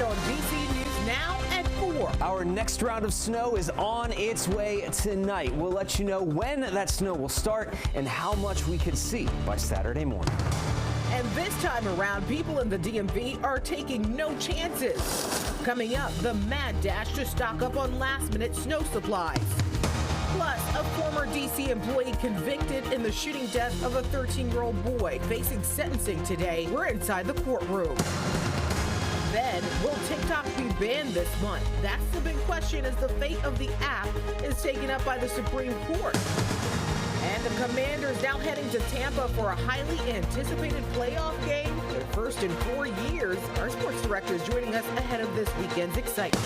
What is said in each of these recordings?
ahead on DC News Now at 4. Our next round of snow is on its way tonight. We'll let you know when that snow will start and how much we could see by Saturday morning. And this time around, people in the DMV are taking no chances. Coming up, the mad dash to stock up on last-minute snow supplies. Plus, a former D.C. employee convicted in the shooting death of a 13-year-old boy facing sentencing today. We're inside the courtroom. Then, will TikTok be banned this month? That's the big question as the fate of the app is taken up by the Supreme Court. And the Commanders now heading to Tampa for a highly anticipated playoff game. Their first in 4 years. Our sports director is joining us ahead of this weekend's excitement.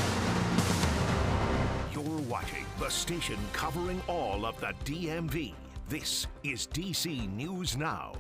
You're watching the station covering all of the DMV. This is DC News Now.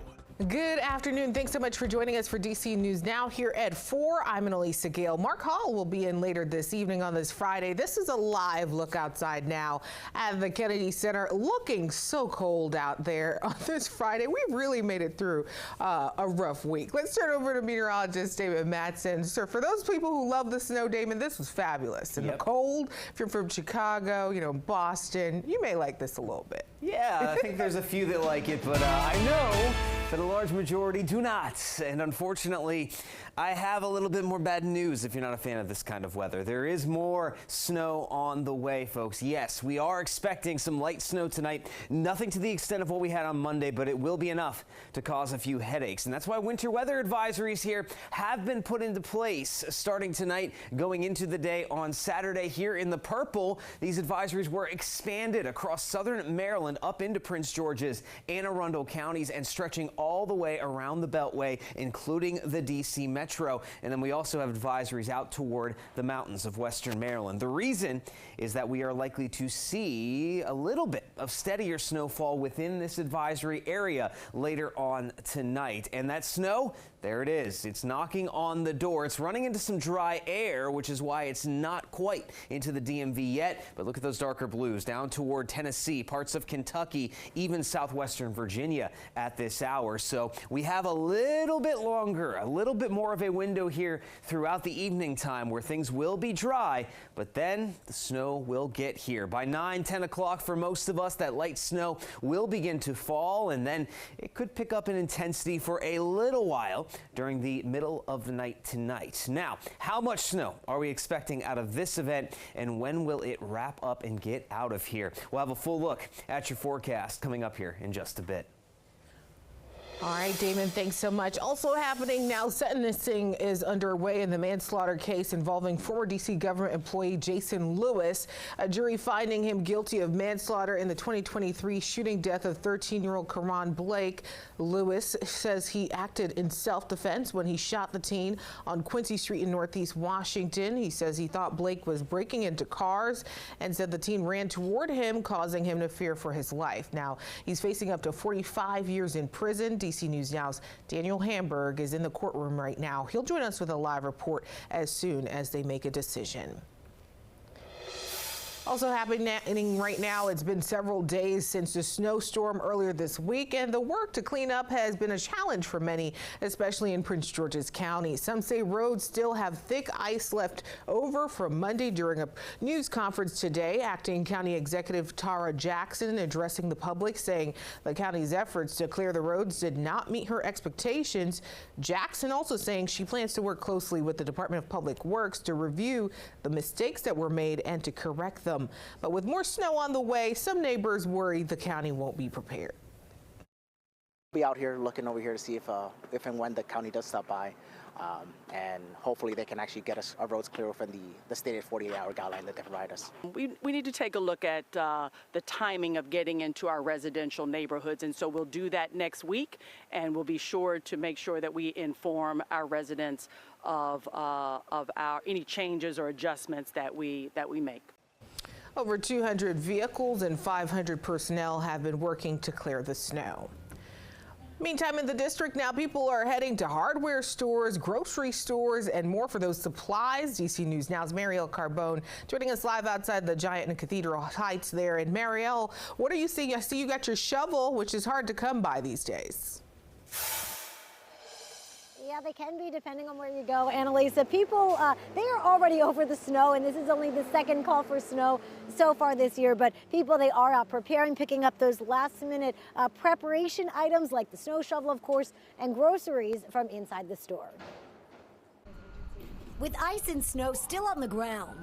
Good afternoon. Thanks so much for joining us for DC News Now here at 4. I'm Annalisa Gale. Mark Hall will be in later this evening on this Friday. This is a live look outside now at the Kennedy Center. Looking so cold out there on this Friday. We really made it through a rough week. Let's turn over to meteorologist David Matson. Sir, for those people who love the snow, Damon, this was fabulous. And the cold, if you're from Chicago, Boston, you may like this a little bit. Yeah, I think there's a few that like it, but I know that a large majority do not. And unfortunately, I have a little bit more bad news if you're not a fan of this kind of weather. There is more snow on the way, folks. Yes, we are expecting some light snow tonight. Nothing to the extent of what we had on Monday, but it will be enough to cause a few headaches. And that's why winter weather advisories here have been put into place starting tonight, going into the day on Saturday. Here in the purple, these advisories were expanded across southern Maryland up into Prince George's, Anne Arundel counties, and stretching all the way around the Beltway, including the D.C. Metro. And then we also have advisories out toward the mountains of western Maryland. The reason is that we are likely to see a little bit of steadier snowfall within this advisory area later on tonight. And that snow, there it is. It's knocking on the door. It's running into some dry air, which is why it's not quite into the DMV yet. But look at those darker blues down toward Tennessee, parts of Kentucky, even southwestern Virginia at this hour. So we have a little bit longer, a little bit more of a window here throughout the evening time where things will be dry, but then the snow will get here. By 9-10 o'clock for most of us, that light snow will begin to fall, and then it could pick up in intensity for a little while during the middle of the night tonight. Now, how much snow are we expecting out of this event, and when will it wrap up and get out of here? We'll have a full look at your forecast coming up here in just a bit. All right, Damon, thanks so much. Also happening now, sentencing is underway in the manslaughter case involving former D.C. government employee Jason Lewis. A jury finding him guilty of manslaughter in the 2023 shooting death of 13-year-old Karan Blake. Lewis says he acted in self-defense when he shot the teen on Quincy Street in Northeast Washington. He says he thought Blake was breaking into cars and said the teen ran toward him, causing him to fear for his life. Now, he's facing up to 45 years in prison. DC News Now's Daniel Hamburg is in the courtroom right now. He'll join us with a live report as soon as they make a decision. Also happening right now, it's been several days since the snowstorm earlier this week, and the work to clean up has been a challenge for many, especially in Prince George's County. Some say roads still have thick ice left over from Monday. During a news conference today, Acting County Executive Tara Jackson addressing the public, saying the county's efforts to clear the roads did not meet her expectations. Jackson also saying she plans to work closely with the Department of Public Works to review the mistakes that were made and to correct them. But with more snow on the way, some neighbors worry the county won't be prepared. Be out here looking over here to see if and when the county does stop by, and hopefully they can actually get us our roads clear within the stated 48-hour guideline that they provide us. We need to take a look at the timing of getting into our residential neighborhoods, and so we'll do that next week, and we'll be sure to make sure that we inform our residents of our any changes or adjustments that we make. Over 200 vehicles and 500 personnel have been working to clear the snow. Meantime, in the district now, people are heading to hardware stores, grocery stores, and more for those supplies. DC News Now's Marielle Carbone joining us live outside the Giant and Cathedral Heights there. And Marielle, what are you seeing? I see you got your shovel, which is hard to come by these days. Yeah, they can be depending on where you go. Annalisa, people, they are already over the snow, and this is only the second call for snow so far this year. But people, they are out preparing, picking up those last-minute preparation items like the snow shovel, of course, and groceries from inside the store. With ice and snow still on the ground,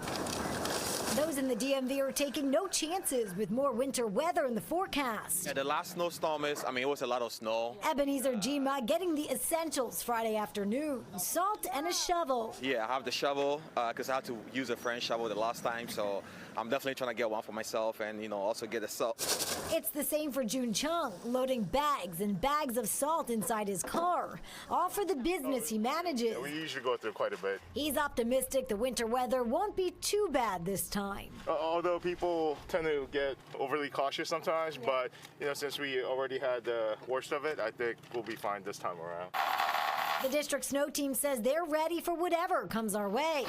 those in the DMV are taking no chances with more winter weather in the forecast. Yeah, the last snowstorm it was a lot of snow. Ebenezer Jima getting the essentials Friday afternoon, salt and a shovel. Yeah, I have the shovel because I had to use a French shovel the last time, so I'm definitely trying to get one for myself and, also get the salt. It's the same for Jun Chung, loading bags and bags of salt inside his car, all for the business he manages. We usually go through quite a bit. He's optimistic the winter weather won't be too bad this time. Although people tend to get overly cautious sometimes, but since we already had the worst of it, I think we'll be fine this time around. The district snow team says they're ready for whatever comes our way,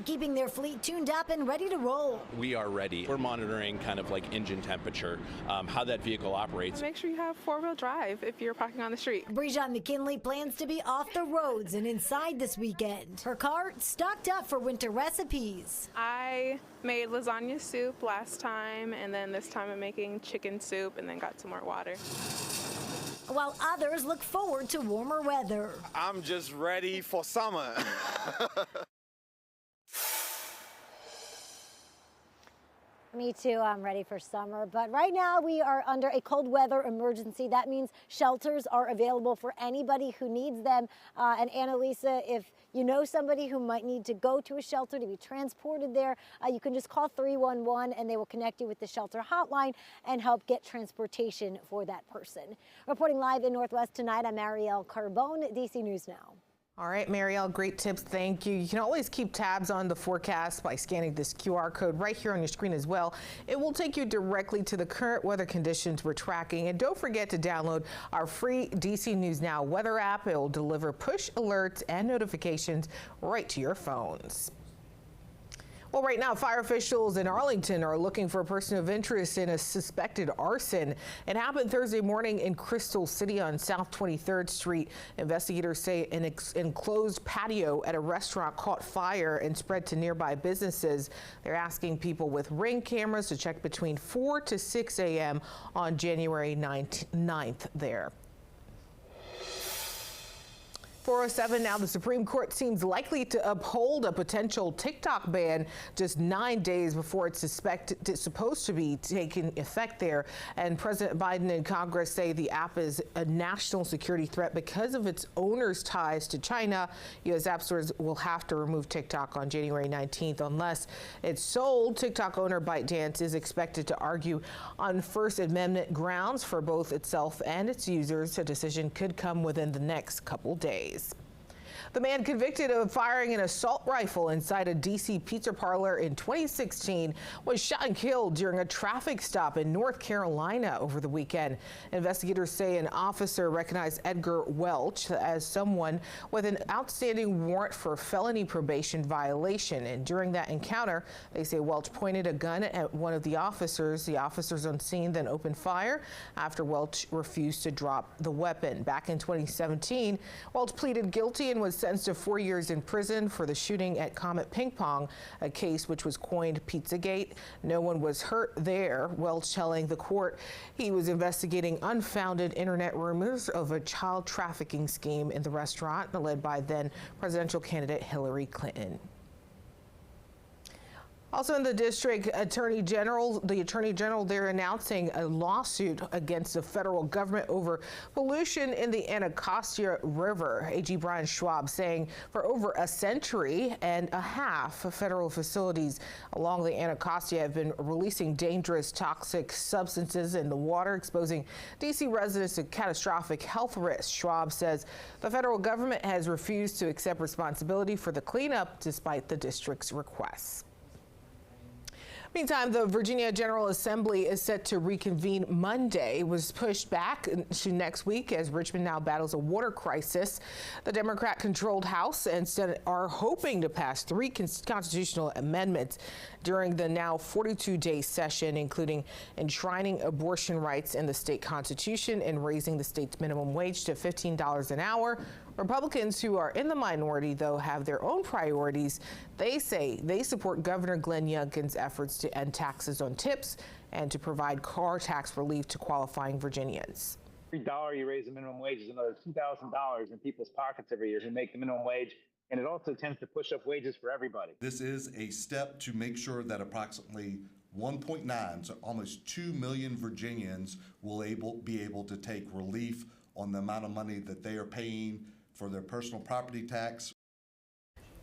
keeping their fleet tuned up and ready to roll. We are ready. We're monitoring kind of like engine temperature, how that vehicle operates. Make sure you have four-wheel drive if you're parking on the street. Brejan McKinley plans to be off the roads and inside this weekend. Her car stocked up for winter recipes. I made lasagna soup last time, and then this time I'm making chicken soup and then got some more water. While others look forward to warmer weather. I'm just ready for summer. Me too, I'm ready for summer. But right now we are under a cold weather emergency. That means shelters are available for anybody who needs them. And Annalisa, if you know somebody who might need to go to a shelter to be transported there, you can just call 311 and they will connect you with the shelter hotline and help get transportation for that person. Reporting live in Northwest tonight, I'm Marielle Carbone, DC News Now. All right, Marielle, great tips. Thank you. You can always keep tabs on the forecast by scanning this QR code right here on your screen as well. It will take you directly to the current weather conditions we're tracking. And don't forget to download our free DC News Now weather app. It will deliver push alerts and notifications right to your phones. Well, right now, fire officials in Arlington are looking for a person of interest in a suspected arson. It happened Thursday morning in Crystal City on South 23rd Street. Investigators say an enclosed patio at a restaurant caught fire and spread to nearby businesses. They're asking people with Ring cameras to check between 4 to 6 a.m. on January 9th there. 407 now, the Supreme Court seems likely to uphold a potential TikTok ban just 9 days before it's supposed to be taking effect there. And President Biden and Congress say the app is a national security threat because of its owner's ties to China. U.S. app stores will have to remove TikTok on January 19th unless it's sold. TikTok owner ByteDance is expected to argue on First Amendment grounds for both itself and its users. A decision could come within the next couple days. The man convicted of firing an assault rifle inside a D.C. pizza parlor in 2016 was shot and killed during a traffic stop in North Carolina over the weekend. Investigators say an officer recognized Edgar Welch as someone with an outstanding warrant for felony probation violation. And during that encounter, they say Welch pointed a gun at one of the officers. The officers on scene then opened fire after Welch refused to drop the weapon. Back in 2017, Welch pleaded guilty and was sentenced to 4 years in prison for the shooting at Comet Ping Pong, a case which was coined Pizzagate. No one was hurt there. Welch telling the court he was investigating unfounded internet rumors of a child trafficking scheme in the restaurant led by then presidential candidate Hillary Clinton. Also in the district, the Attorney General there announcing a lawsuit against the federal government over pollution in the Anacostia River. AG Brian Schwab saying for over a century and a half, federal facilities along the Anacostia have been releasing dangerous toxic substances in the water, exposing D.C. residents to catastrophic health risks. Schwab says the federal government has refused to accept responsibility for the cleanup despite the district's requests. Meantime, the Virginia General Assembly is set to reconvene Monday. It was pushed back to next week as Richmond now battles a water crisis. The Democrat-controlled House and Senate are hoping to pass 3 constitutional amendments during the now 42-day session, including enshrining abortion rights in the state constitution and raising the state's minimum wage to $15 an hour, Republicans who are in the minority, though, have their own priorities. They say they support Governor Glenn Youngkin's efforts to end taxes on tips and to provide car tax relief to qualifying Virginians. Every dollar you raise the minimum wage is another $2,000 in people's pockets every year who make the minimum wage, and it also tends to push up wages for everybody. This is a step to make sure that approximately 1.9, so almost 2 million Virginians will be able to take relief on the amount of money that they are paying for their personal property tax.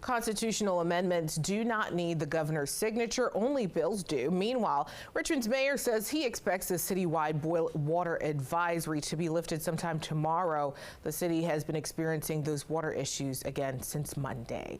Constitutional amendments do not need the governor's signature, only bills do. Meanwhile, Richmond's mayor says he expects the citywide boil water advisory to be lifted sometime tomorrow. The city has been experiencing those water issues again since Monday.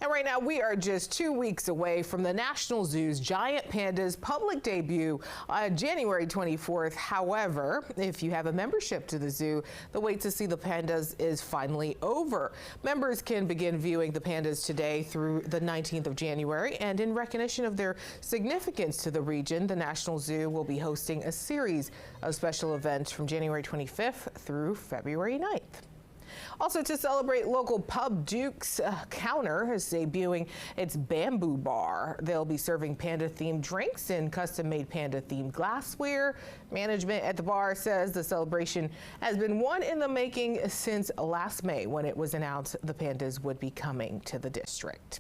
And right now, we are just 2 weeks away from the National Zoo's Giant Pandas public debut on January 24th. However, if you have a membership to the zoo, the wait to see the pandas is finally over. Members can begin viewing the pandas today through the 19th of January. And in recognition of their significance to the region, the National Zoo will be hosting a series of special events from January 25th through February 9th. Also, to celebrate, local pub Duke's Counter is debuting its bamboo bar. They'll be serving panda-themed drinks and custom-made panda-themed glassware. Management at the bar says the celebration has been one in the making since last May, when it was announced the pandas would be coming to the district.